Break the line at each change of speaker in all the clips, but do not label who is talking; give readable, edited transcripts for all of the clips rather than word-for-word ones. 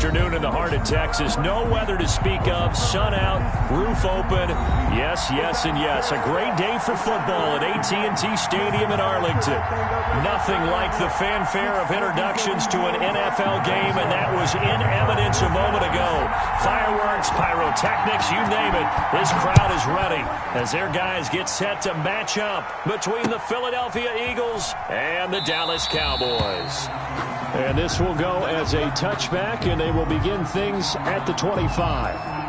afternoon in the heart of Texas. No weather to speak of. Sun out, roof open. Yes, yes, and yes. A great day for football at AT&T Stadium in Arlington. Nothing like the fanfare of introductions to an NFL game, and that was in evidence a moment ago. Fireworks, pyrotechnics, you name it. This crowd is ready as their guys get set to match up between the Philadelphia Eagles and the Dallas Cowboys. And this will go as a touchback, and they will begin things at the 25.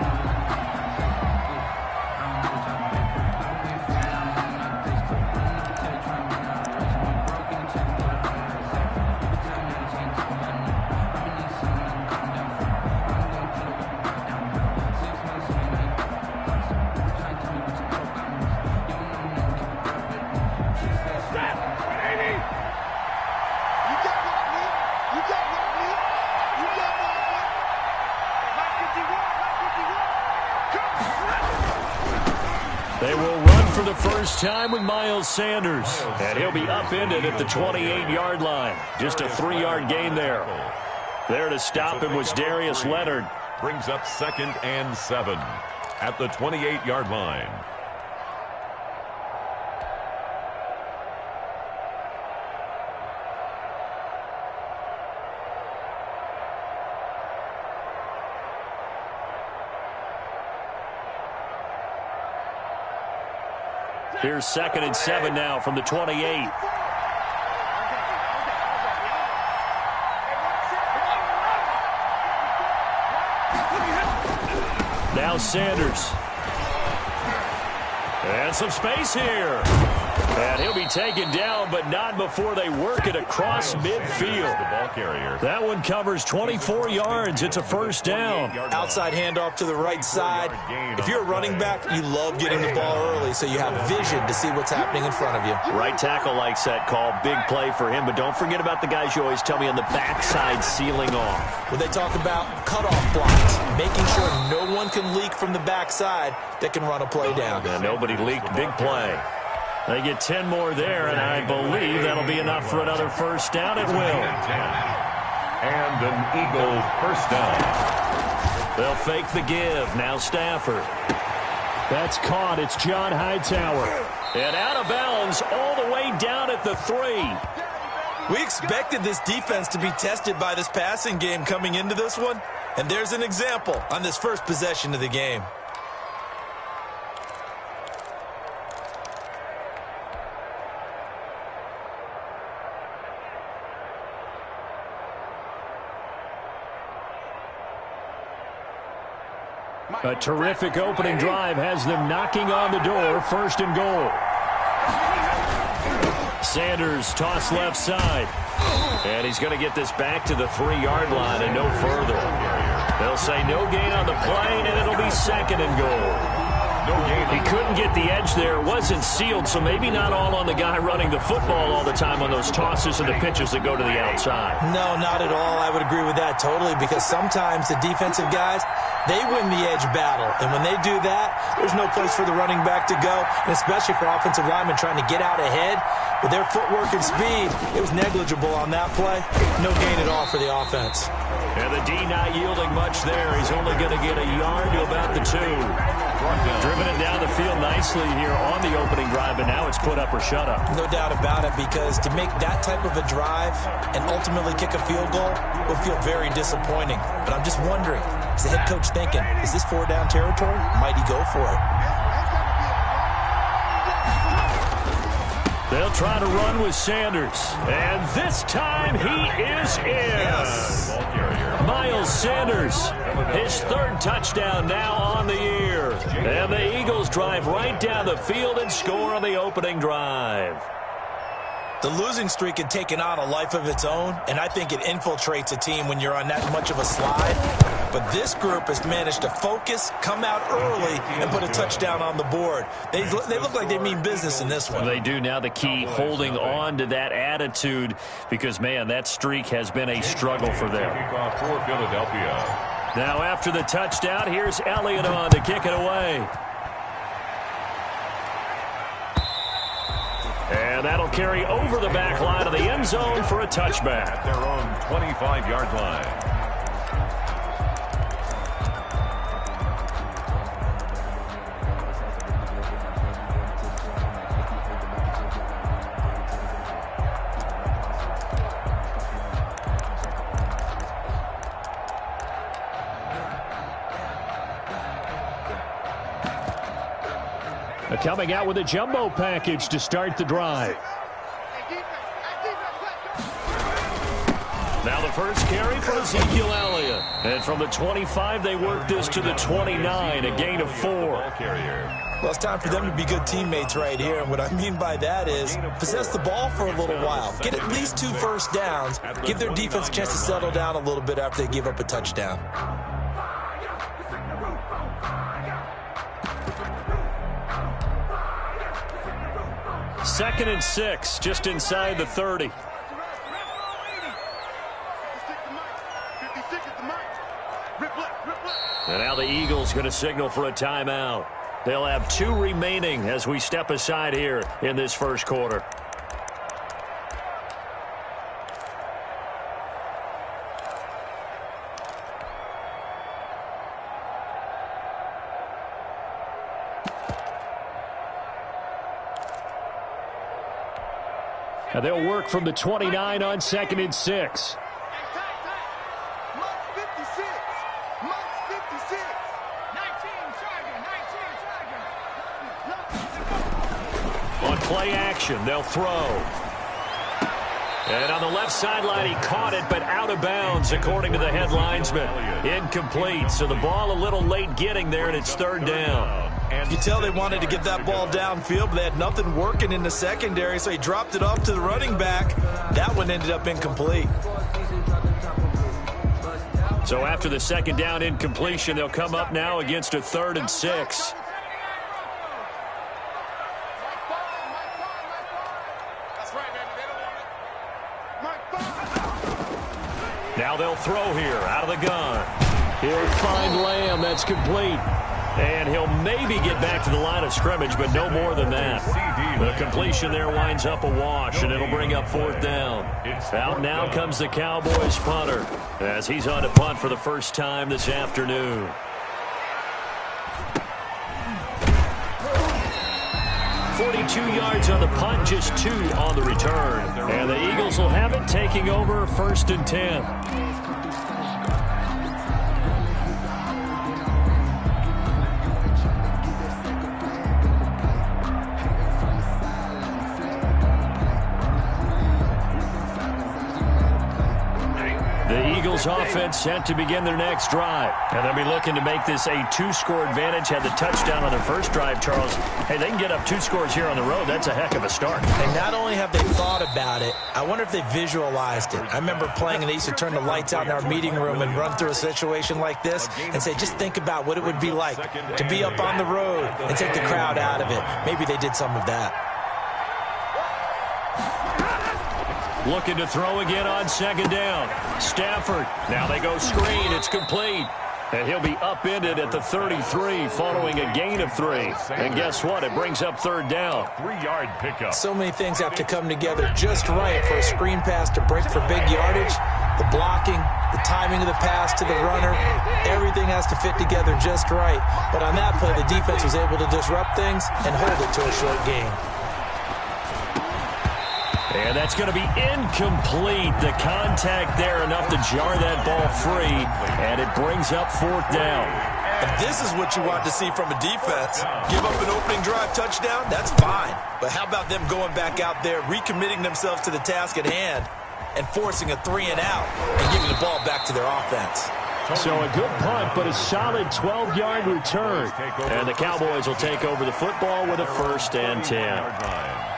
They will run for the first time with Miles Sanders, and he'll be upended at the 28-yard line. Just a 3-yard gain there. There to stop him was Darius Leonard.
Brings up 2nd and 7 at the 28-yard line.
Here's 2nd and 7 now from the 28. Now Sanders. And some space here. And he'll be taken down, but not before they work it across midfield.
The ball carrier.
That one covers 24 yards. It's a first down.
Outside handoff to the right side. If you're a running back, you love getting the ball early so you have vision to see what's happening in front of you.
Right tackle likes that call. Big play for him, but don't forget about the guys you always tell me on the backside sealing off.
When they talk about cutoff blocks, making sure no one can leak from the backside that can run a play down.
And nobody leaked. Big play. They get 10 more there, and I believe that'll be enough for another first down. It will.
And an Eagle first down.
They'll fake the give. Now Stafford. That's caught. It's John Hightower. And out of bounds all the way down at the 3.
We expected this defense to be tested by this passing game coming into this one, and there's an example on this first possession of the game.
A terrific opening drive has them knocking on the door. 1st and goal. Sanders toss left side. And he's going to get this back to the 3-yard line and no further. They'll say no gain on the play, and it'll be 2nd and goal. He couldn't get the edge there. It wasn't sealed, so maybe not all on the guy running the football all the time on those tosses and the pitches that go to the outside.
No, not at all. I would agree with that totally, because sometimes the defensive guys, they win the edge battle. And when they do that, there's no place for the running back to go, and especially for offensive linemen trying to get out ahead. With their footwork and speed, it was negligible on that play. No gain at all for the offense.
And the D not yielding much there. He's only going to get a yard to about the 2. Driven it down the field nicely here on the opening drive, and now it's put up or shut up.
No doubt about it, because to make that type of a drive and ultimately kick a field goal will feel very disappointing. But I'm just wondering, is the head coach thinking, is this 4-down territory? Might he go for it?
They'll try to run with Sanders. And this time he is in.
Yes.
Miles Sanders, his 3rd touchdown now on the year. And the Eagles drive right down the field and score on the opening drive.
The losing streak had taken on a life of its own, and I think it infiltrates a team when you're on that much of a slide. But this group has managed to focus, come out early, and put a touchdown on the board. They look like they mean business in this one.
They do. Now the key, holding on to that attitude, because, man, that streak has been a struggle for them.
Kickoff for Philadelphia.
Now after the touchdown, here's Elliott on to kick it away. And that'll carry over the back line of the end zone for a touchback.
At their own 25-yard line.
Coming out with a jumbo package to start the drive. Now the first carry for Ezekiel Elliott. And from the 25, they work this to the 29, a gain of 4.
Well, it's time for them to be good teammates right here. And what I mean by that is possess the ball for a little while. Get at least 2 first downs. Give their defense a chance to settle down a little bit after they give up a touchdown.
Second and 6, just inside the 30. And now the Eagles going to signal for a timeout. They'll have 2 remaining as we step aside here in this first quarter. And they'll work from the 29 on second and 6. On play action, they'll throw. And on the left sideline, he caught it, but out of bounds, according to the head linesman. Incomplete, so the ball a little late getting there, and it's third down.
You tell they wanted to get that ball downfield, but they had nothing working in the secondary, so he dropped it off to the running back. That one ended up incomplete.
So after the second down incompletion, they'll come up now against a 3rd and 6. Now they'll throw here out of the gun. He'll find Lamb. That's complete. And he'll maybe get back to the line of scrimmage, but no more than that. The completion there winds up a wash, and it'll bring up 4th down. Out now comes the Cowboys punter as he's on to punt for the first time this afternoon. .42 yards on the punt, just 2 on the return. And the Eagles will have it, taking over 1st and 10. The Eagles offense set to begin their next drive. And they'll be looking to make this a 2-score advantage. Had the touchdown on their first drive, Charles. Hey, they can get up 2 scores here on the road. That's a heck of a start.
And not only have they thought about it, I wonder if they visualized it. I remember playing, and they used to turn the lights out in our meeting room and run through a situation like this and say, just think about what it would be like to be up on the road and take the crowd out of it. Maybe they did some of that.
Looking to throw again on second down. Stafford. Now they go screen. It's complete. And he'll be upended at the 33 following a gain of 3. And guess what? It brings up 3rd down.
3-yard pickup.
So many things have to come together just right for a screen pass to break for big yardage. The blocking, the timing of the pass to the runner, everything has to fit together just right. But on that play, the defense was able to disrupt things and hold it to a short gain.
And that's going to be incomplete. The contact there enough to jar that ball free, and it brings up 4th down.
And this is what you want to see from a defense. Give up an opening drive touchdown, that's fine. But how about them going back out there, recommitting themselves to the task at hand, and forcing a 3-and-out and giving the ball back to their offense.
So a good punt, but a solid 12-yard return. And the Cowboys will take over the football with a 1st and 10.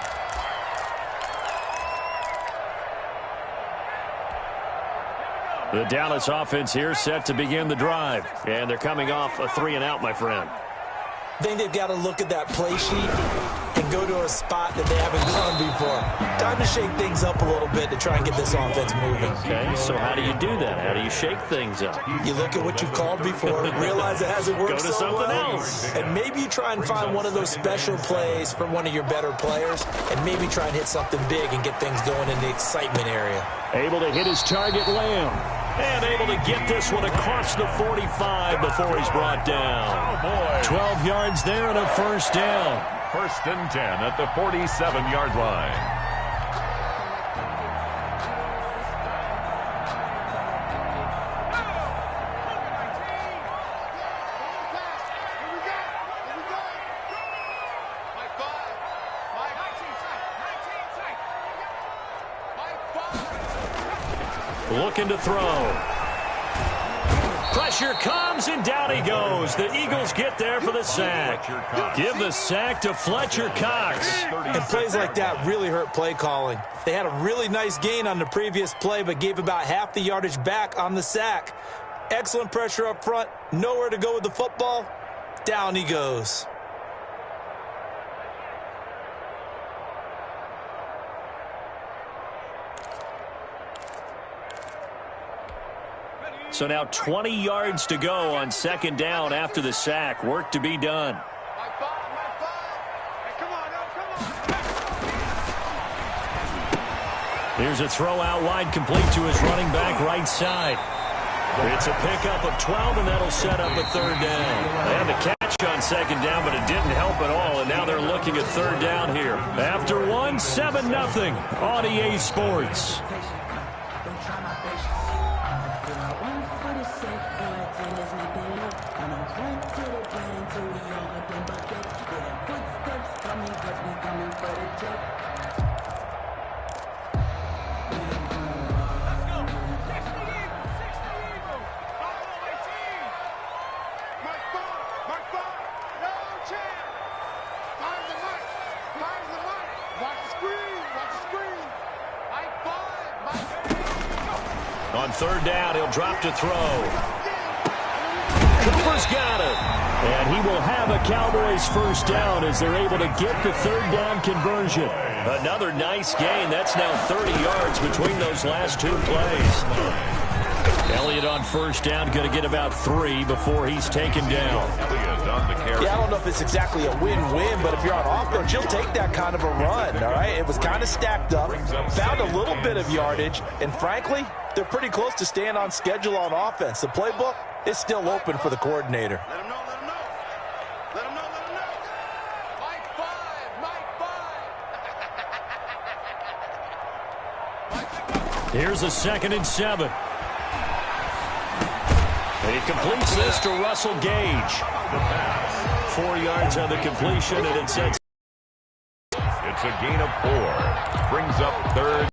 The Dallas offense here set to begin the drive. And they're coming off a 3-and-out, my friend.
I think they've got to look at that play sheet and go to a spot that they haven't gone before. Time to shake things up a little bit to try and get this offense moving.
Okay, so how do you do that? How do you shake things up?
You look at what you've called before, realize it hasn't worked
go to
so
something
well,
else.
and maybe you try and find one of those special plays from one of your better players, and maybe try and hit something big and get things going in the excitement area.
Able to hit his target, Lamb. And able to get this one across the 45 before he's brought down. 12 yards there and a 1st down.
1st and 10 at the 47-yard line.
looking to throw. Pressure comes, and down he goes. The Eagles get there for the sack. Give the sack to Fletcher Cox.
And plays like that really hurt play calling. They had a really nice gain on the previous play, but gave about half the yardage back on the sack. Excellent pressure up front. Nowhere to go with the football. Down he goes.
So now 20 yards to go on second down after the sack. Work to be done. Here's a throw out wide, complete to his running back right side. It's a pickup of 12, and that'll set up a third down. They had the catch on second down, but it didn't help at all, and now they're looking at third down here. After 7-0 on EA Sports. On third down, he'll drop to throw. Cooper's got it. And he will have a Cowboys first down as they're able to get the third down conversion. Another nice gain. That's now 30 yards between those last two plays. Elliott on first down, going to get about 3 before he's taken down.
Yeah, I don't know if it's exactly a win-win, but if you're on offense, you'll take that kind of a run, all right? It was kind of stacked up, found a little bit of yardage, and frankly, they're pretty close to staying on schedule on offense. The playbook is still open for the coordinator.
Let him know, let him know. Let him know, let him know. Mike 5, Mike 5.
Here's a 2nd and 7. And he completes this to Russell Gage. 4 yards on the completion, and it sets.
It's a gain of 4. Brings up third.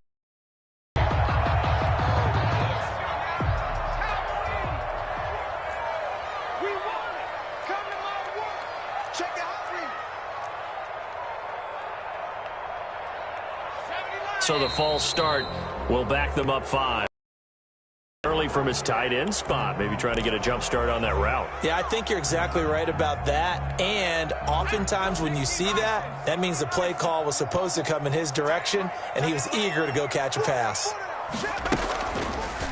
So the false start will back them up 5. Early from his tight end spot, maybe trying to get a jump start on that route.
Yeah, I think you're exactly right about that. And oftentimes when you see that, that means the play call was supposed to come in his direction, and he was eager to go catch a pass.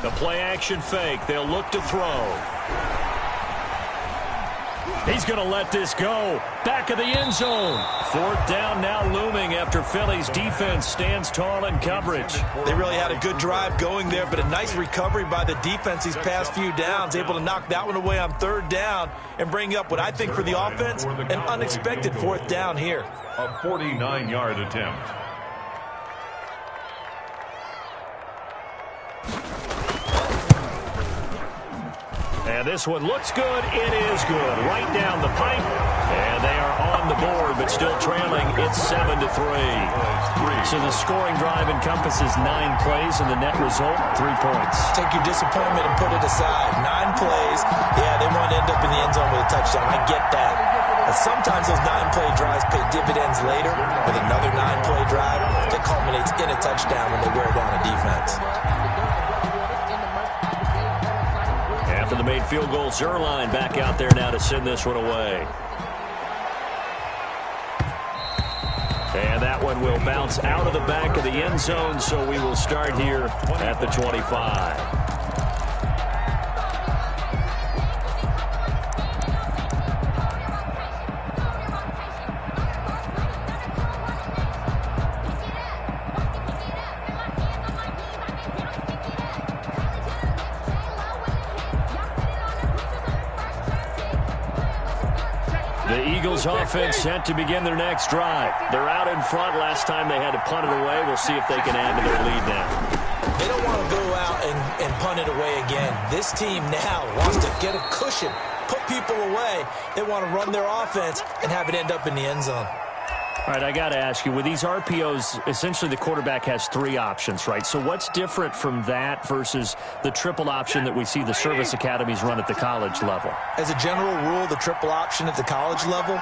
The play action fake. They'll look to throw. He's going to let this go. Back of the end zone. 4th down now looming after Philly's defense stands tall in coverage.
They really had a good drive going there, but a nice recovery by the defense these past few downs, able to knock that one away on 3rd down and bring up what I think for the offense, an unexpected 4th down here.
A 49-yard attempt.
And this one looks good. It is good. Right down the pipe. And they are on the board, but still trailing. It's 7-3. So the scoring drive encompasses 9 plays, and the net result, 3 points.
Take your disappointment and put it aside. 9 plays. Yeah, they want to end up in the end zone with a touchdown. I get that. But sometimes those 9-play drives pay dividends later with another 9-play drive that culminates in a touchdown when they wear down a defense.
After the made field goal, Zerline back out there now to send this one away. And that one will bounce out of the back of the end zone, so we will start here at the 25. The Eagles offense set to begin their next drive. They're out in front. Last time they had to punt it away. We'll see if they can add to their lead now.
They don't want to go out and punt it away again. This team now wants to get a cushion, put people away. They want to run their offense and have it end up in the end zone.
All right, I got to ask you, with these RPOs, essentially the quarterback has 3 options, right? So what's different from that versus the triple option that we see the service academies run at the college level?
As a general rule, the triple option at the college level,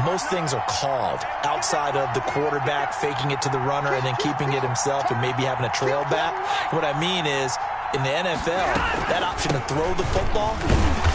most things are called outside of the quarterback faking it to the runner and then keeping it himself and maybe having a trail back. What I mean is, in the NFL, that option to throw the football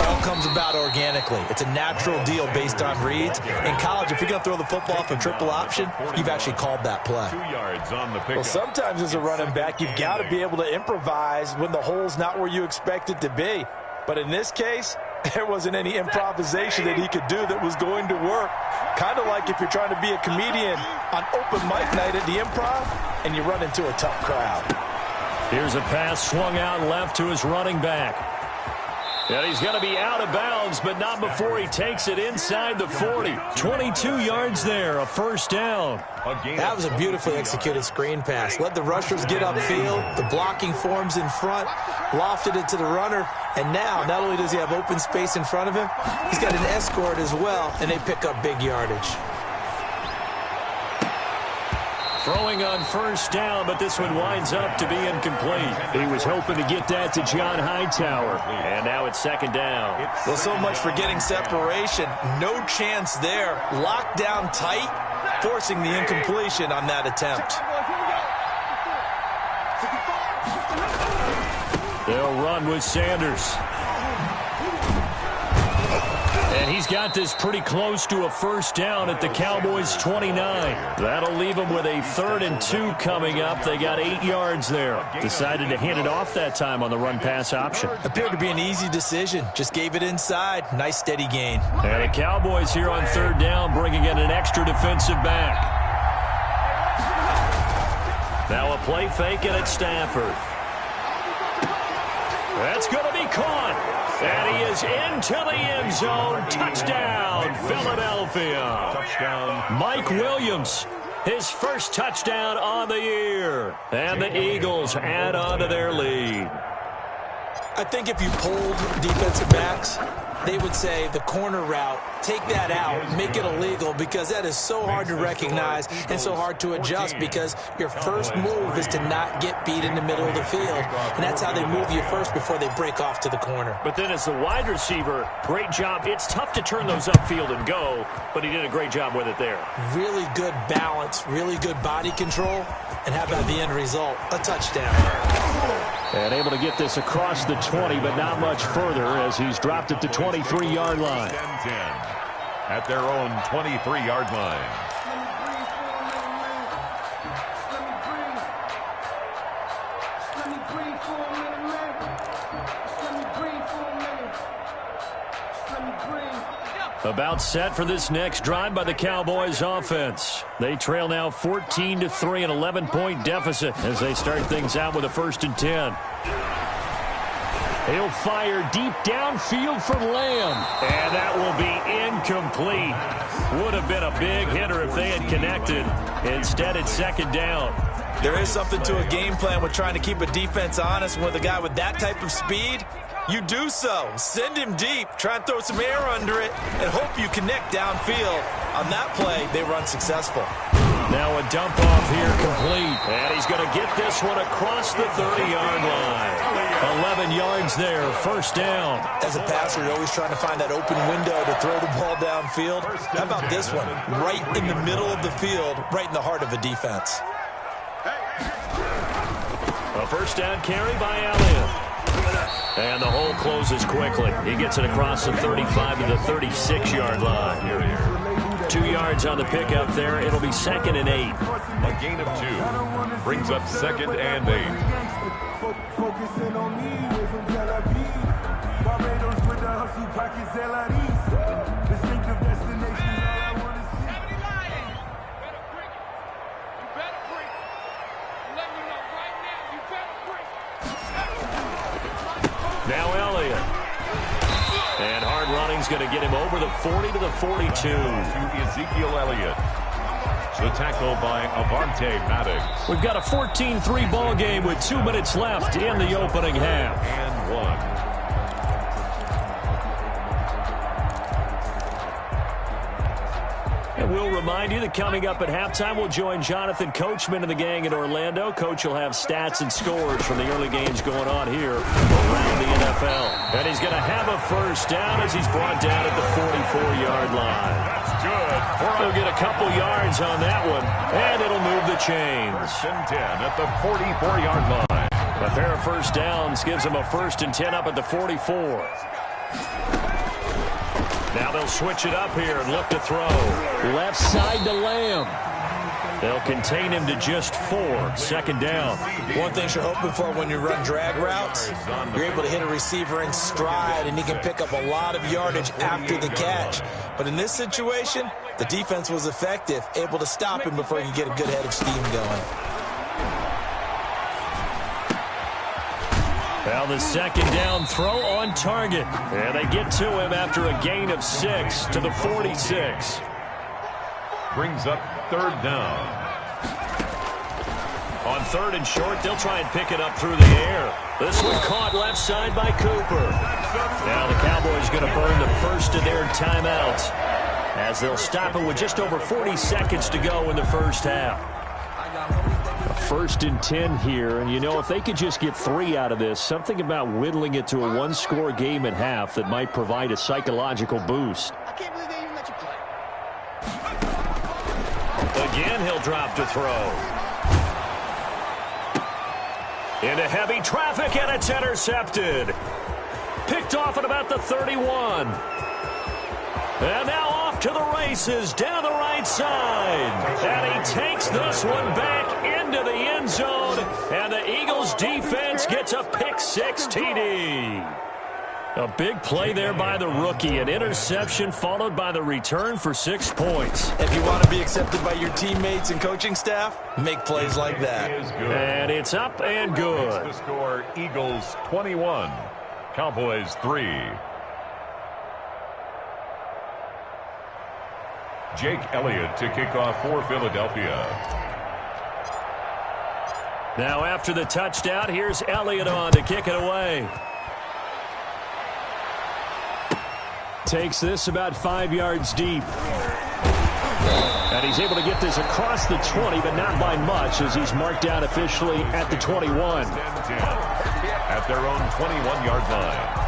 all comes about organically. It's a natural deal based on reads. In college, if you're going to throw the football for triple option, you've actually called that play.
2 yards on the pickup.
Well, sometimes as a running back, you've got to be able to improvise when the hole's not where you expect it to be. But in this case, there wasn't any improvisation that he could do that was going to work. Kind of like if you're trying to be a comedian on open mic night at the Improv and you run into a tough crowd.
Here's a pass swung out left to his running back. And he's going to be out of bounds, but not before he takes it inside the 40. 22 yards there, a first down.
That was a beautifully executed screen pass. Let the rushers get upfield. The blocking forms in front. Lofted it to the runner. And now, not only does he have open space in front of him, he's got an escort as well, and they pick up big yardage.
Throwing on first down, but this one winds up to be incomplete. He was hoping to get that to John Hightower, and now it's second down.
Well, so much for getting separation. No chance there. Locked down tight, forcing the incompletion on that attempt.
They'll run with Sanders. And he's got this pretty close to a first down at the Cowboys' 29. That'll leave them with a 3rd and 2 coming up. They got 8 yards there. Decided to hand it off that time on the run-pass option.
Appeared to be an easy decision. Just gave it inside. Nice steady gain.
And the Cowboys here on 3rd down, bringing in an extra defensive back. Now a play fake, and it's Stafford. That's going to be caught. And he is into the end zone. Touchdown, Philadelphia.
Touchdown.
Mike Williams, his first touchdown on the year. And the Eagles add on to their lead.
I think if you polled defensive backs, they would say the corner route, take that out, make it illegal, because that is so hard to recognize and so hard to adjust, because your first move is to not get beat in the middle of the field. And that's how they move you first before they break off to the corner.
But then as the wide receiver, great job. It's tough to turn those upfield and go, but he did a great job with it there.
Really good balance, really good body control. And how about the end result? A touchdown.
And able to get this across the 20, but not much further as he's dropped at the 23-yard line.
10-10 at their own 23-yard line.
About set for this next drive by the Cowboys offense. They trail now 14-3, an 11-point deficit as they start things out with a 1st and 10. He'll fire deep downfield for Lamb, and that will be incomplete. Would have been a big hitter if they had connected. Instead, it's 2nd down.
There is something to a game plan with trying to keep a defense honest. With a guy with that type of speed, you do so. Send him deep. Try and throw some air under it and hope you connect downfield. On that play, they run successful.
Now a dump off here complete. And he's going to get this one across the 30-yard line. 11 yards there, 1st down. As a passer, you're always trying to find that open window to throw the ball downfield. How about this one? Right in the middle of the field, right in the heart of a defense. A 1st down carry by Elliott. And the hole closes quickly. He gets it across the 35 to the 36-yard line. 2 yards on the pickup there. It'll be 2nd and 8.
A gain of 2 brings up 2nd and 8.
Focusing on me, way from Tel Aviv. Barbados with the hustle pockets, LREs. Distinctive destination, all I want to see.
You better break. Let me know right now, you better break.
Now Elliott. And hard running's going to get him over the 40 to the 42.
To Ezekiel Elliott. The tackle by Avante Maddox.
We've got a 14-3 ball game with 2 minutes left in the opening half.
And 1.
And will remind you that coming up at halftime, we'll join Jonathan Coachman and the gang in Orlando. Coach will have stats and scores from the early games going on here around the NFL. And he's going to have a first down as he's brought down at the 44-yard line.
That's good.
He'll get a couple yards on that one, and it'll move the chains.
1st and 10 at the 44-yard line.
A pair of first downs gives him a 1st and 10 up at the 44. Now they'll switch it up here and look to throw. Left side to Lamb. They'll contain him to just 4. 2nd down.
One thing you're hoping for when you run drag routes, you're able to hit a receiver in stride, and he can pick up a lot of yardage after the catch. But in this situation, the defense was effective, able to stop him before he could get a good head of steam going.
Now the 2nd down throw on target. And they get to him after a gain of 6 to the 46.
Brings up 3rd down.
On 3rd and short, they'll try and pick it up through the air. This one caught left side by Cooper. Now the Cowboys going to burn the first of their timeouts as they'll stop it with just over 40 seconds to go in the first half. 1st and 10 here, and you know, if they could just get 3 out of this, something about whittling it to a 1-score game at half that might provide a psychological boost.
I can't believe they even let you play.
Again, he'll drop to throw. Into heavy traffic, and it's intercepted. Picked off at about the 31. And now off to the races down the right side. And he takes this one back into the end zone. And the Eagles defense gets a pick-6 TD. A big play there by the rookie. An interception followed by the return for 6 points.
If you want to be accepted by your teammates and coaching staff, make plays like that.
And it's up and good.
The score, Eagles 21, Cowboys 3. Jake Elliott to kick off for Philadelphia.
Now after the touchdown, here's Elliott on to kick it away. Takes this about 5 yards deep. And he's able to get this across the 20, but not by much as he's marked down officially at the 21.
At their own 21-yard line.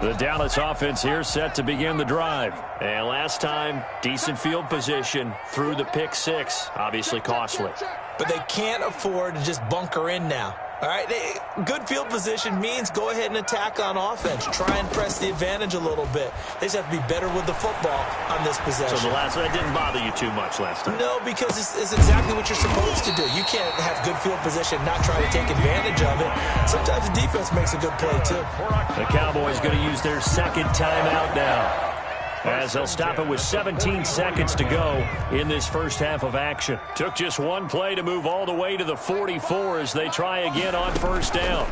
The Dallas offense here set to begin the drive. And last time, decent field position through the pick-6. Obviously costly.
But they can't afford to just bunker in now. All right, good field position means go ahead and attack on offense. Try and press the advantage a little bit. They just have to be better with the football on this possession.
So the last one didn't bother you too much last time?
No, because it's exactly what you're supposed to do. You can't have good field position, not try to take advantage of it. Sometimes the defense makes a good play, too.
The Cowboys going to use their 2nd timeout now, as they'll stop it with 17 seconds to go in this first half of action. Took just one play to move all the way to the 44 as they try again on 1st down.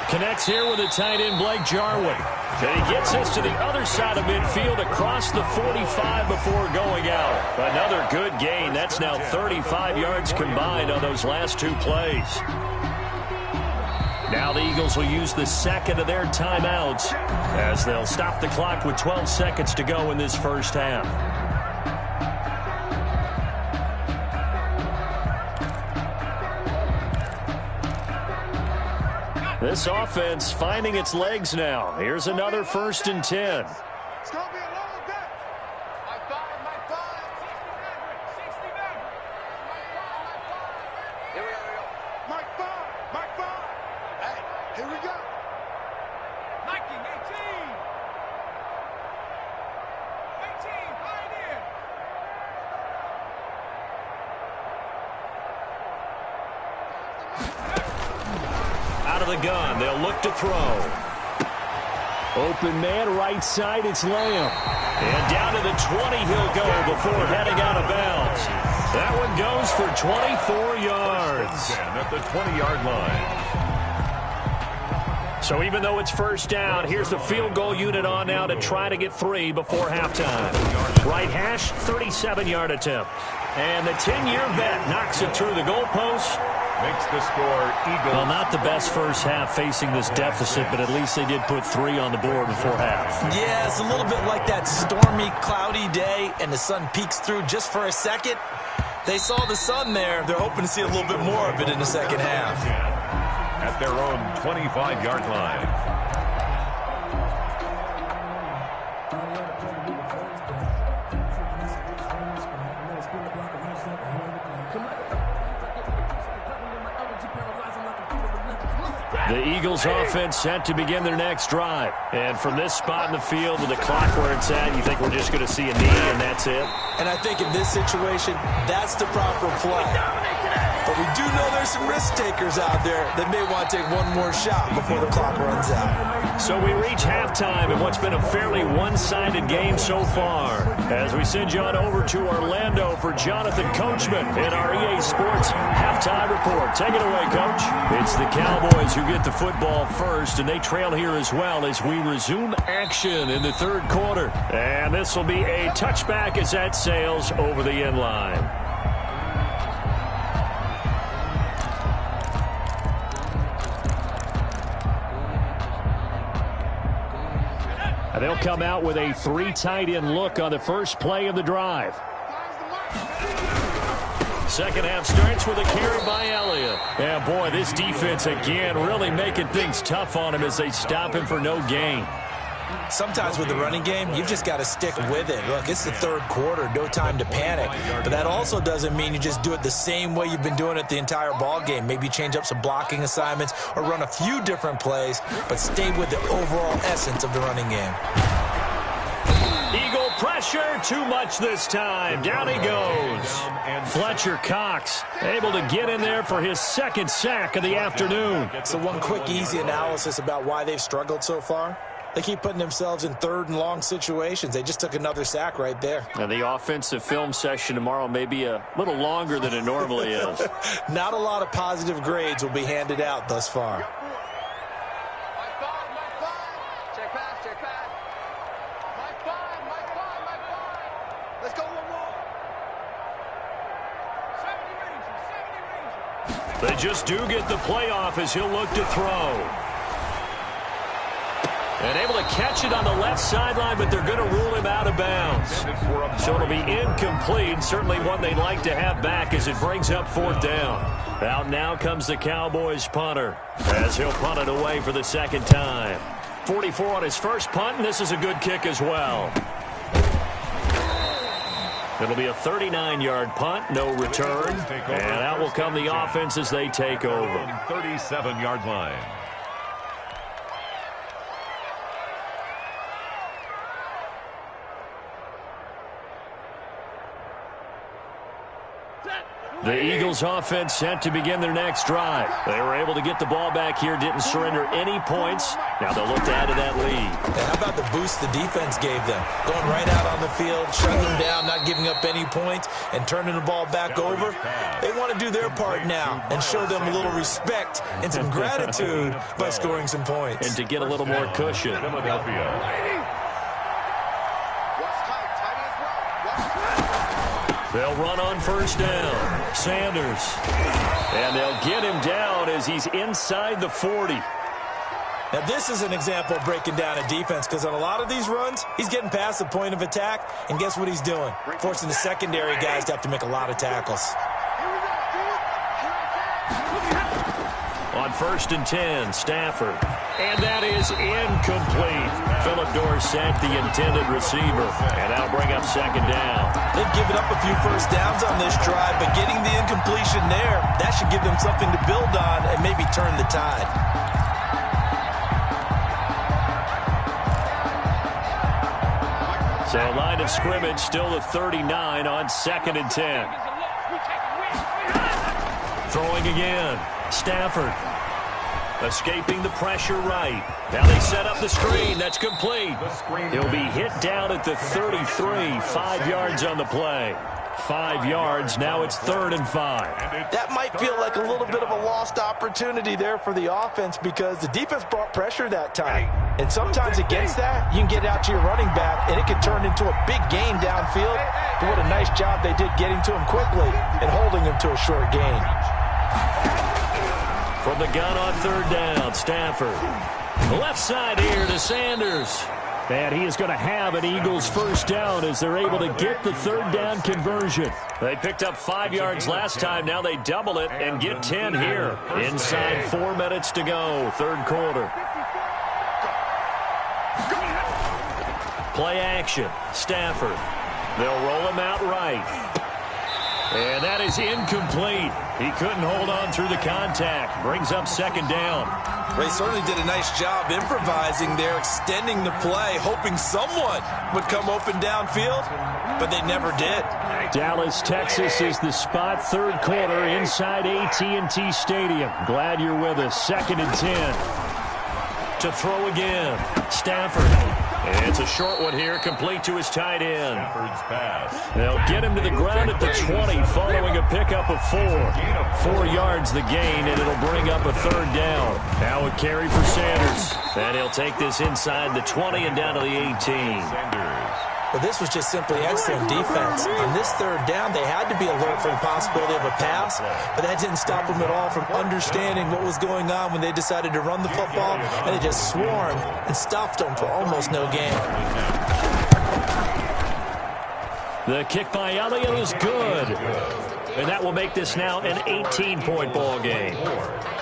Connects here with a tight end, Blake Jarwin. And he gets this to the other side of midfield across the 45 before going out. Another good gain. That's now 35 yards combined on those last 2 plays. Now the Eagles will use the 2nd of their timeouts as they'll stop the clock with 12 seconds to go in this first half. This offense finding its legs now. Here's another 1st and 10.
It's going to be a long day. My five. 69. Here we go. My five. Hey, here we go. Nike, 18. 18, Pioneer.
Out of the gun, they'll look to throw. Open man, right side, it's Lamb. And down to the 20 he'll go before heading out of bounds. That one goes for 24 yards.
At the 20-yard line.
So even though it's first down, here's the field goal unit on now to try to get 3 before halftime. Right hash, 37-yard attempt. And the 10-year vet knocks it through the goalpost.
Makes the score Eagles.
Well, not the best first half facing this deficit, but at least they did put 3 on the board before half.
Yeah, it's a little bit like that stormy, cloudy day, and the sun peeks through just for a second. They saw the sun there. They're hoping to see a little bit more of it in the second half.
At their own 25-yard line.
The Eagles offense set to begin their next drive. And from this spot in the field with the clock where it's at, you think we're just going to see a knee and that's it?
And I think in this situation, that's the proper play. But we do know there's some risk takers out there that may want to take one more shot before the clock runs out.
So we reach halftime in what's been a fairly one-sided game so far. As we send you on over to Orlando for Jonathan Coachman in our EA Sports Halftime Report. Take it away, Coach. It's the Cowboys who get the football first, and they trail here as well as we resume action in the third quarter. And this will be a touchback as that sails over the end line. They'll come out with a 3 tight end look on the first play of the drive. Second half starts with a carry by Elliott. And boy, this defense again really making things tough on him as they stop him for no gain.
Sometimes with the running game, you've just got to stick with it. Look, it's the third quarter, no time to panic. But that also doesn't mean you just do it the same way you've been doing it the entire ball game. Maybe change up some blocking assignments or run a few different plays, but stay with the overall essence of the running game.
Eagle pressure, too much this time. Down he goes. Fletcher Cox able to get in there for his second sack of the afternoon.
So one quick, easy analysis about why they've struggled so far. They keep putting themselves in third and long situations. They just took another sack right there.
And the offensive film session tomorrow may be a little longer than it normally is.
Not a lot of positive grades will be handed out thus far.
Check pass. Let's go one more. 70 Rangers.
They just do get the playoff as he'll look to throw. And able to catch it on the left sideline, but they're going to rule him out of bounds. So it'll be incomplete. Certainly one they'd like to have back as it brings up fourth down. Out now comes the Cowboys punter as he'll punt it away for the second time. 44 on his first punt, and this is a good kick as well. It'll be a 39-yard punt, no return. And out will come the offense as they take over.
37-yard line.
The Eagles offense set to begin their next drive. They were able to get the ball back here, didn't surrender any points. Now they'll look to add to that lead.
And how about the boost the defense gave them? Going right out on the field, shutting them down, not giving up any points, and turning the ball back over. They want to do their part now and show them a little respect and some gratitude by scoring some points.
And to get a little more cushion.
Philadelphia.
They'll run on first down. Sanders. And they'll get him down as he's inside the 40.
Now, this is an example of breaking down a defense because on a lot of these runs, he's getting past the point of attack, and guess what he's doing? Forcing the secondary guys to have to make a lot of tackles.
On first and 10, Stafford. And that is incomplete. Philip Dorsett, the intended receiver. And that'll bring up second down.
They've given up a few first downs on this drive, but getting the incompletion there, that should give them something to build on and maybe turn the tide.
So line of scrimmage still the 39 on second and 10. Throwing again. Stafford. Escaping the pressure right. Now they set up the screen. That's complete. He'll be hit down at the 33. 5 yards on the play. 5 yards. Now it's 3rd and 5.
That might feel like a little bit of a lost opportunity there for the offense because the defense brought pressure that time. And sometimes against that, you can get out to your running back, and it could turn into a big gain downfield. But what a nice job they did getting to him quickly and holding him to a short gain.
From the gun on 3rd down, Stafford. Left side here to Sanders. And he is going to have an Eagles first down as they're able to get the 3rd down conversion. They picked up 5 yards last time. Now they double it and get 10 here. Inside 4 minutes to go, 3rd quarter. Play action. Stafford. They'll roll him out right. And that is incomplete. He couldn't hold on through the contact. Brings up 2nd down.
They certainly did a nice job improvising there, extending the play, hoping someone would come open downfield, but they never did.
Dallas, Texas is the spot. 3rd quarter inside AT&T Stadium. Glad you're with us. 2nd and 10. To throw again. Stafford. And it's a short one here, complete to his tight end.
Stafford's pass.
They'll get him to the ground at the 20 following a pickup of 4. 4 yards the gain, and it'll bring up a 3rd down. Now a carry for Sanders. And he'll take this inside the 20 and down to the 18.
Sanders.
But this was just simply excellent defense. On this 3rd down, they had to be alert for the possibility of a pass, but that didn't stop them at all from understanding what was going on when they decided to run the football, and they just swarmed and stuffed them for almost no gain.
The kick by Elliott is good. And that will make this now an 18-point ball game.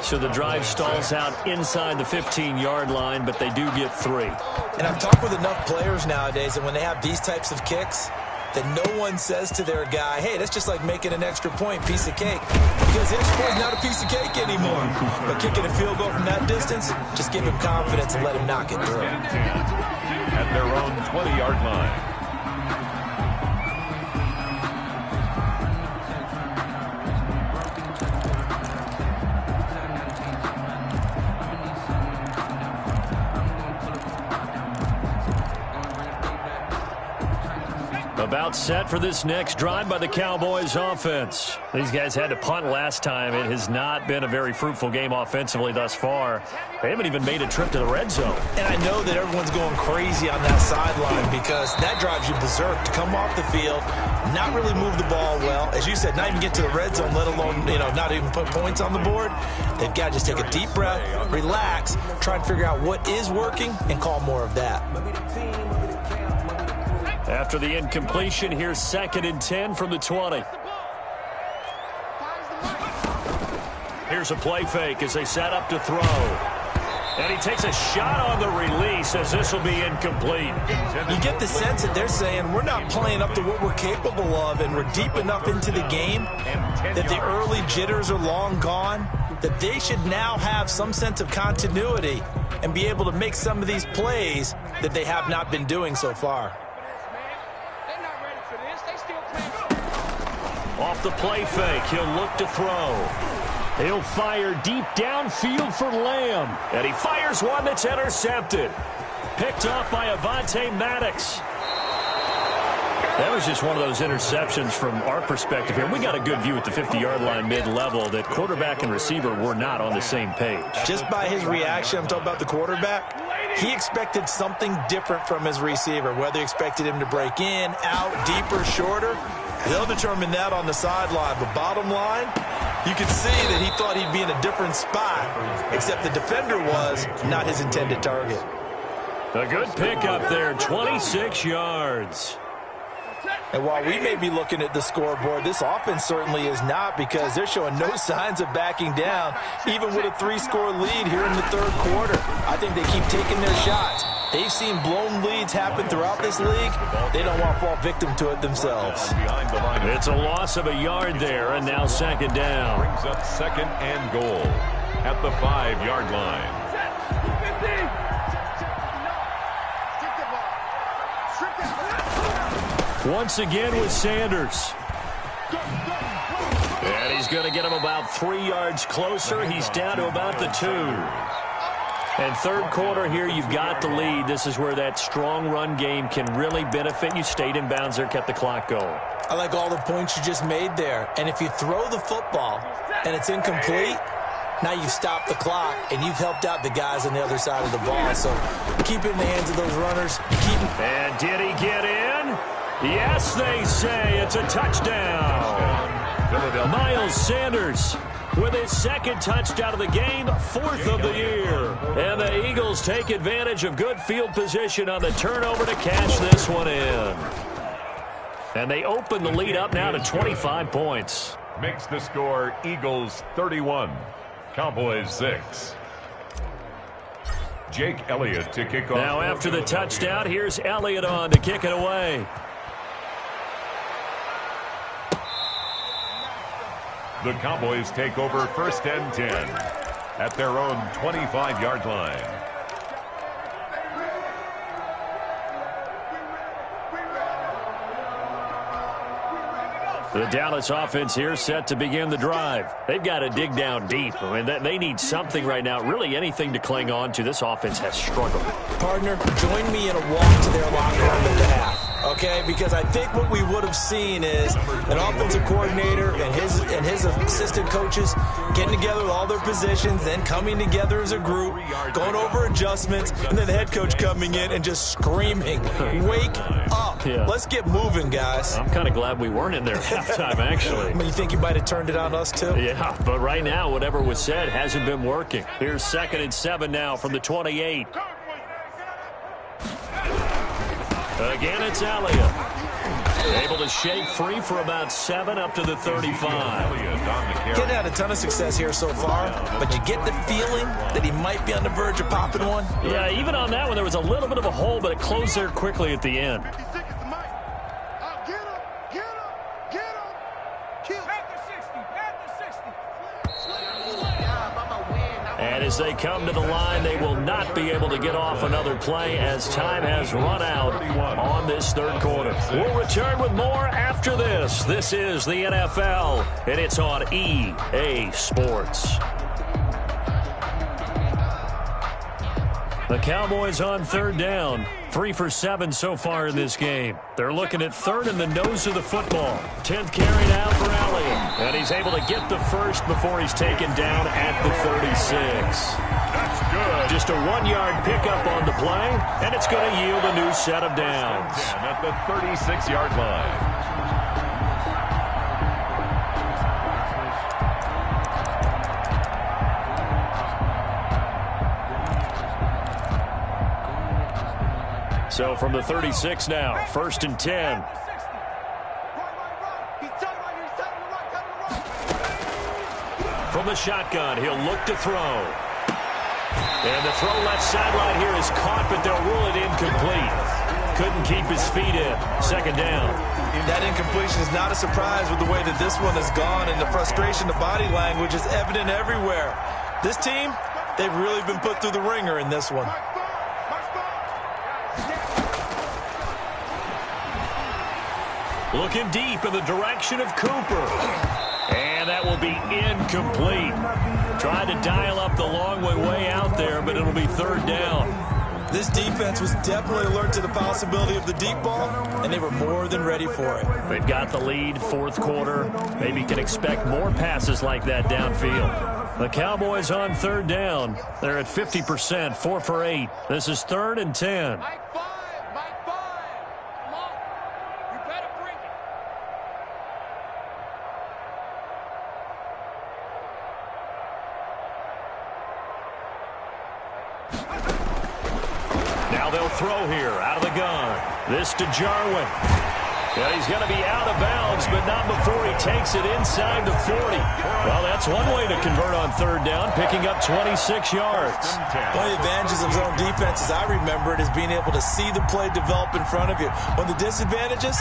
So the drive stalls out inside the 15-yard line, but they do get 3.
And I've talked with enough players nowadays, and when they have these types of kicks, that no one says to their guy, hey, that's just like making an extra point, piece of cake. Because the extra point is not a piece of cake anymore. But kicking a field goal from that distance, just give him confidence and let him knock it through.
At their own 20-yard line.
About set for this next drive by the Cowboys offense. These guys had to punt last time. It has not been a very fruitful game offensively thus far. They haven't even made a trip to the red zone.
And I know that everyone's going crazy on that sideline because that drives you berserk to come off the field, not really move the ball well. As you said, not even get to the red zone, let alone, not even put points on the board. They've got to just take a deep breath, relax, try and figure out what is working, and call more of that.
After the incompletion, here's 2nd and 10 from the 20. Here's a play fake as they set up to throw. And he takes a shot on the release as this will be incomplete.
You get the sense that they're saying we're not playing up to what we're capable of, and we're deep enough into the game that the early jitters are long gone, that they should now have some sense of continuity and be able to make some of these plays that they have not been doing so far.
Off the play fake, he'll look to throw. He'll fire deep downfield for Lamb. And he fires one that's intercepted. Picked off by Avonte Maddox. That was just one of those interceptions from our perspective here. We got a good view at the 50-yard line mid-level that quarterback and receiver were not on the same page.
Just by his reaction, I'm talking about the quarterback, he expected something different from his receiver, whether he expected him to break in, out, deeper, shorter. They'll determine that on the sideline. But bottom line, you could see that he thought he'd be in a different spot, except the defender was not his intended target.
A good pickup there, 26 yards.
And while we may be looking at the scoreboard, this offense certainly is not, because they're showing no signs of backing down, even with a 3-score lead here in the 3rd quarter. I think they keep taking their shots. They've seen blown leads happen throughout this league. They don't want to fall victim to it themselves.
It's a loss of a yard there, and now 2nd down.
Brings up 2nd and goal at the 5-yard line.
Once again with Sanders. And he's going to get him about 3 yards closer. He's down to about the 2. And third quarter here, you've got the lead. This is where that strong run game can really benefit you. Stayed in bounds there, kept the clock going.
I like all the points you just made there. And if you throw the football and it's incomplete, now you've stopped the clock and you've helped out the guys on the other side of the ball. So keep it in the hands of those runners.
And did he get in? Yes, they say it's a touchdown. Miles Sanders with his second touchdown of the game, fourth of the year. And the Eagles take advantage of good field position on the turnover to cash this one in. And they open the lead up now to 25 points.
Makes the score Eagles 31, Cowboys 6. Jake Elliott to kick off.
Now after the touchdown, here's Elliott on to kick it away.
The Cowboys take over first and 10 at their own 25-yard line.
The Dallas offense here set to begin the drive. They've got to dig down deep. I mean, they need something right now, really anything to cling on to. This offense has struggled.
Partner, join me in a walk to their locker room at the half. Okay, because I think what we would have seen is an offensive coordinator and his assistant coaches getting together with all their positions, then coming together as a group, going over adjustments, and then the head coach coming in and just screaming, "Wake up!
Yeah.
Let's get moving, guys."
I'm kind of glad we weren't in there at halftime, actually.
I mean, you think you might have turned it on us too?
Yeah, but right now, whatever was said hasn't been working. Here's 2nd and 7 now from the 28. Again, it's Elliott. Able to shake free for about 7 up to the 35.
Getting had a ton of success here so far, but you get the feeling that he might be on the verge of popping one.
Yeah, even on that one, there was a little bit of a hole, but it closed there quickly at the end. And as they come to the line, they will not be able to get off another play as time has run out on this third quarter. We'll return with more after this. This is the NFL, and it's on EA Sports. The Cowboys on third down. 3 for 7 so far in this game. They're looking at third in the nose of the football. 10th carry now for Elliott. And he's able to get the first before he's taken down at the 36.
That's good.
Just a 1-yard pickup on the play, and it's going to yield a new set of downs.
At the 36-yard line.
So from the 36 now, 1st and 10. From the shotgun, he'll look to throw. And the throw left sideline here is caught, but they'll rule it incomplete. Couldn't keep his feet in. 2nd down.
That incompletion is not a surprise with the way that this one has gone, and the frustration, the body language is evident everywhere. This team, they've really been put through the ringer in this one.
Looking deep in the direction of Cooper. And that will be incomplete. Tried to dial up the long way out there, but it'll be 3rd down.
This defense was definitely alert to the possibility of the deep ball, and they were more than ready for it.
They've got the lead, 4th quarter. Maybe can expect more passes like that downfield. The Cowboys on 3rd down. They're at 50%, 4 for 8. This is 3rd and 10. Now they'll throw here out of the gun. This to Jarwin. Yeah, he's going to be out of bounds, but not before he takes it inside the 40. Well, that's one way to convert on 3rd down, picking up 26 yards.
One of the advantages of zone defense, as I remember it, is being able to see the play develop in front of you. One of the disadvantages,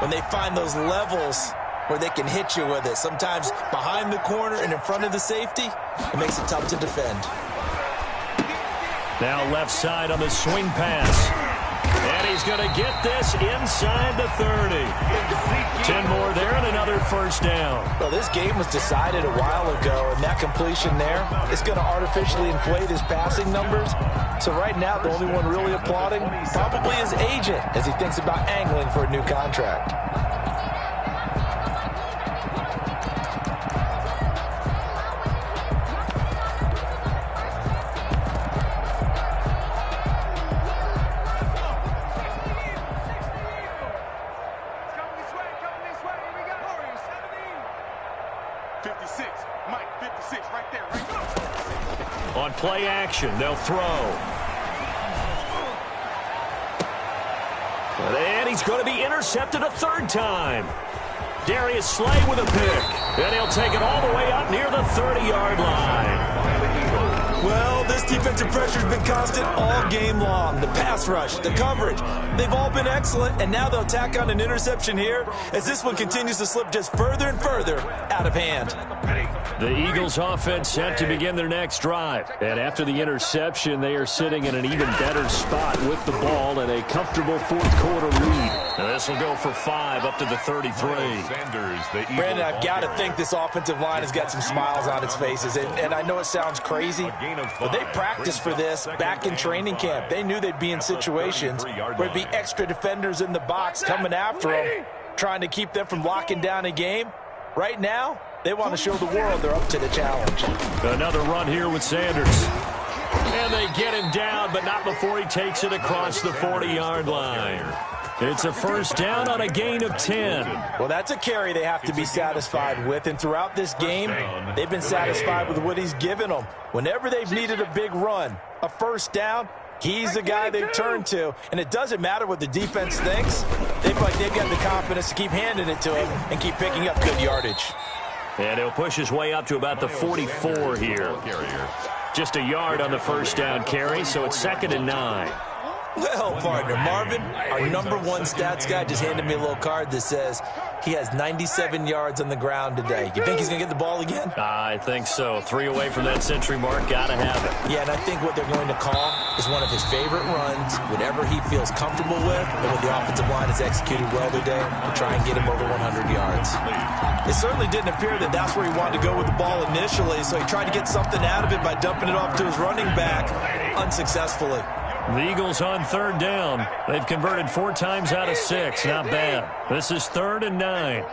when they find those levels where they can hit you with it, sometimes behind the corner and in front of the safety, it makes it tough to defend.
Now left side on the swing pass. And he's going to get this inside the 30. 10 more there and another first down.
Well, this game was decided a while ago, and that completion there is going to artificially inflate his passing numbers. So right now, the only one really applauding probably his agent as he thinks about angling for a new contract.
On play action, they'll throw. And he's going to be intercepted a third time. Darius Slay with a pick. And he'll take it all the way up near the 30-yard line.
Well, this defensive pressure's been constant all game long. The pass rush, the coverage, they've all been excellent, and now they'll tack on an interception here as this one continues to slip just further and further out of hand.
The Eagles offense set to begin their next drive. And after the interception, they are sitting in an even better spot with the ball and a comfortable fourth-quarter lead. This will go for 5 up to the 33.
Brandon, I've got to think this offensive line has got some smiles on its faces. And I know it sounds crazy, but they practiced for this back in training camp. They knew they'd be in situations where there'd be extra defenders in the box coming after them, trying to keep them from locking down a game. Right now, they want to show the world they're up to the challenge.
Another run here with Sanders. And they get him down, but not before he takes it across the 40-yard line. It's a first down on a gain of 10.
Well, that's a carry they have to be satisfied with. And throughout this game, they've been satisfied with what he's given them. Whenever they've needed a big run, a first down, he's the guy they've turned to. And it doesn't matter what the defense thinks. They feel like they've got the confidence to keep handing it to him and keep picking up good yardage.
And he'll push his way up to about the 44 here. Just a yard on the first down carry, so it's 2nd and 9.
Well, partner, Marvin, our #1 stats guy just handed me a little card that says he has 97 yards on the ground today. You think he's going to get the ball again?
I think so. 3 away from that century mark. Got to have it.
Yeah, and I think what they're going to call is one of his favorite runs, whatever he feels comfortable with, and what the offensive line has executed well today to try and get him over 100 yards. It certainly didn't appear that that's where he wanted to go with the ball initially, so he tried to get something out of it by dumping it off to his running back unsuccessfully.
The Eagles on 3rd down. They've converted 4 times out of 6. Not bad. This is 3rd and 9.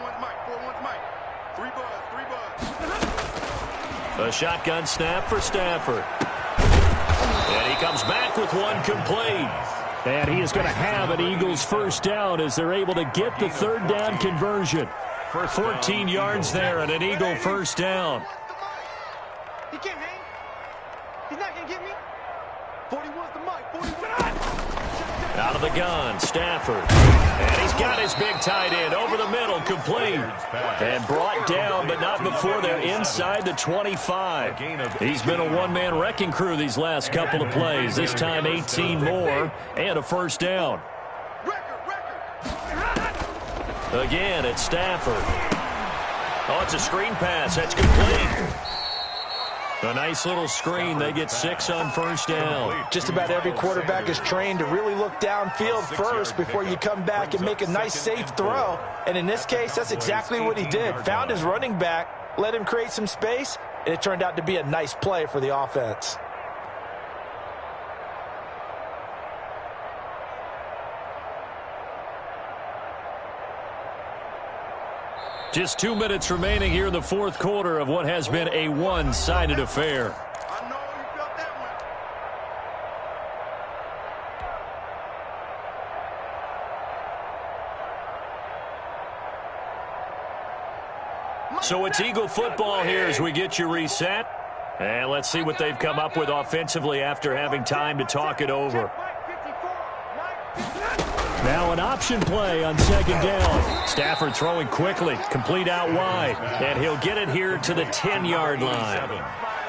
A shotgun snap for Stafford. And he comes back with one complete. And he is going to have an Eagles first down as they're able to get the 3rd down conversion. 14 yards there and an Eagle first down.
He can't hang. He's not going to get me. 41's the mic. 41.
Out of the gun, Stafford. And he's got his big tight end over the middle, complete. And brought down, but not before they're inside the 25. He's been a one-man wrecking crew these last couple of plays. This time 18 more and a first down. Again, it's Stafford. Oh, it's a screen pass. That's complete. A nice little screen. They get 6 on first down.
Just about every quarterback is trained to really look downfield first before you come back and make a nice, safe throw. And in this case, that's exactly what he did. Found his running back, let him create some space, and it turned out to be a nice play for the offense.
Just 2 minutes remaining here in the fourth quarter of what has been a one-sided affair.
I know you felt that one.
So it's Eagle football here as we get you reset. And let's see what they've come up with offensively after having time to talk it over. Now an option play on 2nd down. Stafford throwing quickly, complete out wide, and he'll get it here to the 10-yard line.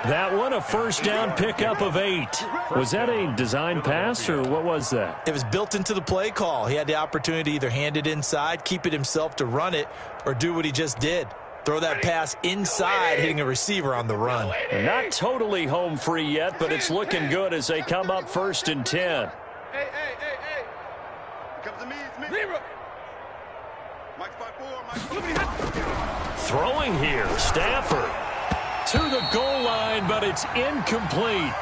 That one, a first down pickup of 8. Was that a design pass, or what was that?
It was built into the play call. He had the opportunity to either hand it inside, keep it himself to run it, or do what he just did. Throw that pass inside, hitting a receiver on the run.
Not totally home free yet, but it's looking good as they come up 1st and 10.
Hey. Comes to me, it's me. Mike's by 4, Mike's
Throwing here, Stafford to the goal line, but it's incomplete.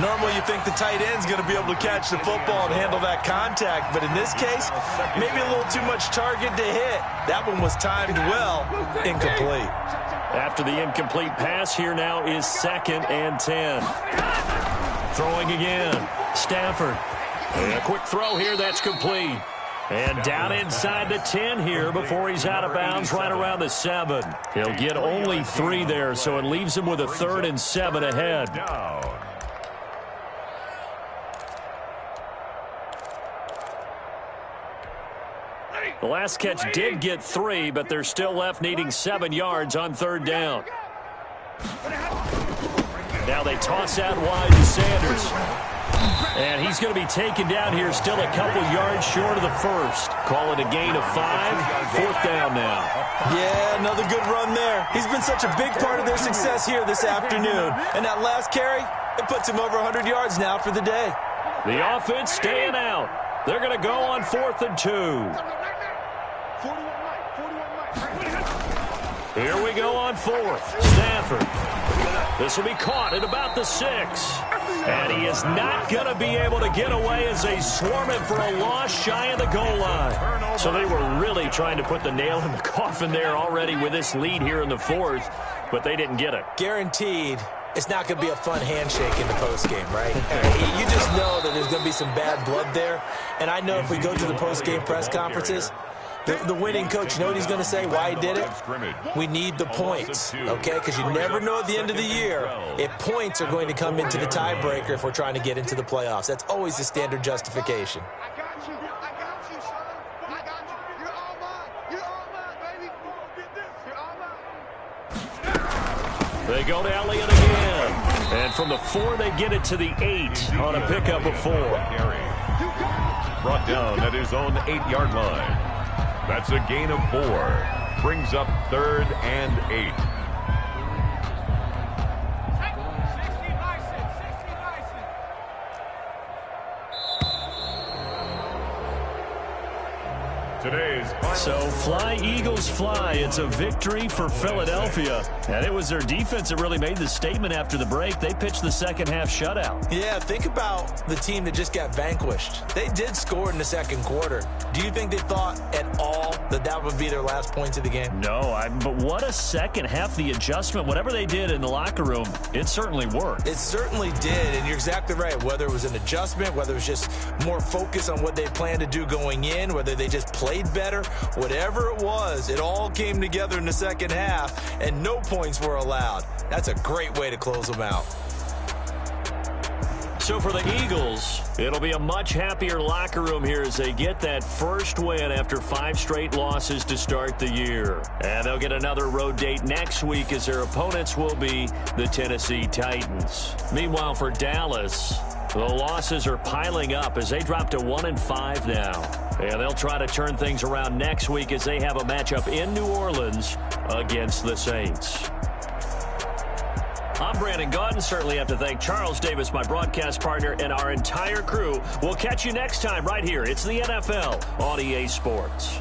Normally you think the tight end's going to be able to catch the football and handle that contact, but in this case, maybe a little too much target to hit. That one was timed well, incomplete.
After the incomplete pass, here now is 2nd and 10. Throwing again, Stafford. And a quick throw here, that's complete. And down inside the 10 here before he's out of bounds right around the 7. He'll get only 3 there, so it leaves him with a 3rd and 7 ahead. The last catch did get 3, but they're still left needing 7 yards on 3rd down. Now they toss out wide to Sanders. And he's going to be taken down here, still a couple yards short of the 1st. Call it a gain of 5. 4th down now.
Yeah, another good run there. He's been such a big part of their success here this afternoon. And that last carry, it puts him over 100 yards now for the day.
The offense staying out. They're going to go on 4th and 2. Here we go on 4th. Stafford. This will be caught at about the 6. And he is not going to be able to get away as they swarm him for a loss shy of the goal line. So they were really trying to put the nail in the coffin there already with this lead here in the 4th, but they didn't get it.
Guaranteed. It's not going to be a fun handshake in the postgame, right? You just know that there's going to be some bad blood there. And I know if we go to the postgame press conferences, the winning coach, you know what he's going to say, why he did it? We need the points, okay? Because you never know at the end of the year if points are going to come into the tiebreaker if we're trying to get into the playoffs. That's always the standard justification.
I got you, son. I got you. You're all mine. You're all mine, baby. Get this. You're all mine.
They go to Elliott again. And from the 4, they get it to the 8 on a pickup of 4.
Brought down at his own 8-yard line. That's a gain of 4. Brings up 3rd and 8.
So fly, Eagles, fly. It's a victory for Philadelphia. And it was their defense that really made the statement after the break. They pitched the second half shutout.
Yeah, think about the team that just got vanquished. They did score in the 2nd quarter. Do you think they thought at all that that would be their last points of the game?
No, but what a second half. The adjustment, whatever they did in the locker room, it certainly worked.
It certainly did, and you're exactly right. Whether it was an adjustment, whether it was just more focus on what they planned to do going in, whether they just played better, whatever it was, it all came together in the second half, and no points were allowed. That's a great way to close them out.
So for the Eagles, it'll be a much happier locker room here as they get that first win after 5 straight losses to start the year. And they'll get another road date next week as their opponents will be the Tennessee Titans. Meanwhile, for Dallas, the losses are piling up as they drop to 1-5 now. And they'll try to turn things around next week as they have a matchup in New Orleans against the Saints. I'm Brandon Gaudin. Certainly have to thank Charles Davis, my broadcast partner, and our entire crew. We'll catch you next time right here. It's the NFL on EA Sports.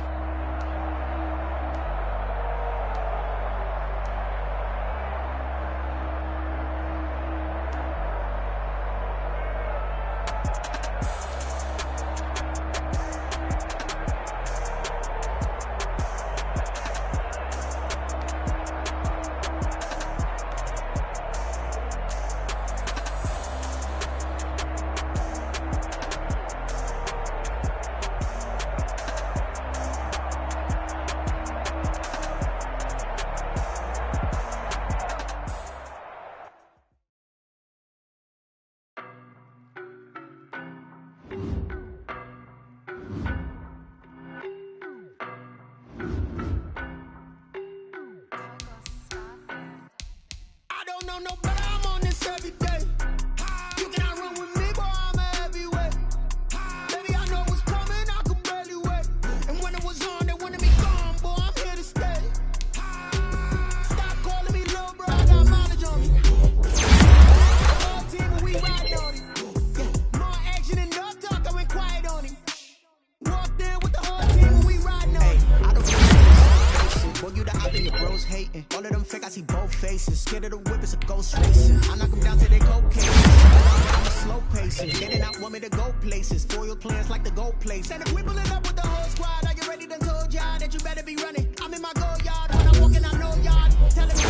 of your bros hating. All of them fake, I see both faces. Scared of the whip, it's a ghost racing. I knock them down to their cold cases. I'm a slow pacing. They did not want me to go places. Foil plans like the gold place. And if we pulling up with the whole squad, are you ready? Done told y'all that you better be running. I'm in my go yard. When I'm walking, I know y'all telling me.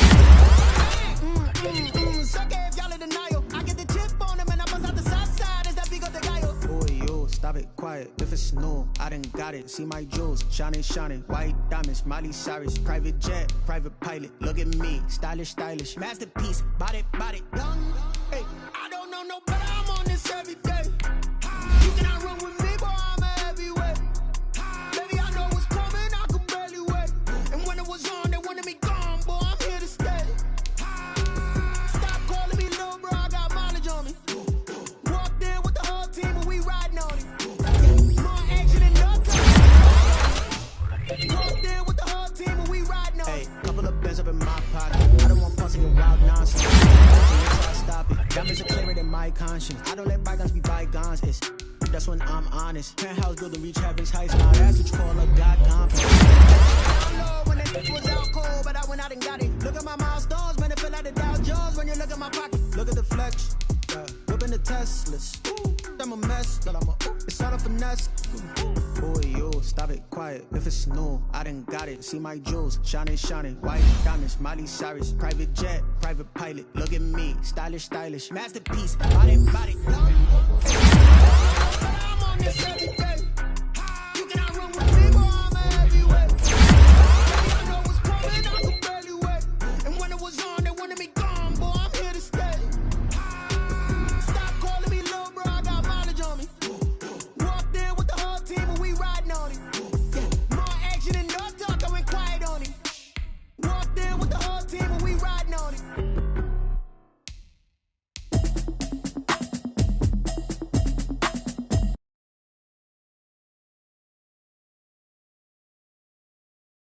Suck it if y'all in denial. I get the chip on them and I bust out the south side. Is that big of the guy? Boy, yo, stop it, quiet. If it's new, I done got it. See my jewels, shining, shining. White diamonds, Miley Cyrus. Private jet, private pilot. Look at me, stylish, stylish. Masterpiece, body, body, done. Hey, I don't know no better. I'm on this every day. You cannot run with me, boy. I'm a heavyweight. Baby, I know what's coming. I could barely wait. And when it was on, they wanted me gone, boy. I'm here to stay. Stop calling me little bro. I got mileage on me. Walked in with the whole team and we riding on it. More action than nothing. Walked in with the whole team and we riding on it. Hey, couple of bands up in my pocket. I don't want pussy and wild nonsense. Stop it. Diamonds are clearer than my conscience. I don't let bygones be bygones. That's when I'm honest. Penthouse building, reach heaven's heights. Now that's what you call a God confidence. I know when that was out cold, but I went out and got it. Look at my milestones, man, it feel like the Dow Jones when you look at my pocket. Look at the flex, whipping the Teslas. I'm a mess, but it's all a finesse. Boy, yo, stop it, quiet. If it's new, I done got it. See my jewels, shining, shining. White diamonds, Miley Cyrus. Private jet, private pilot. Look at me, stylish, stylish. Masterpiece, body, body.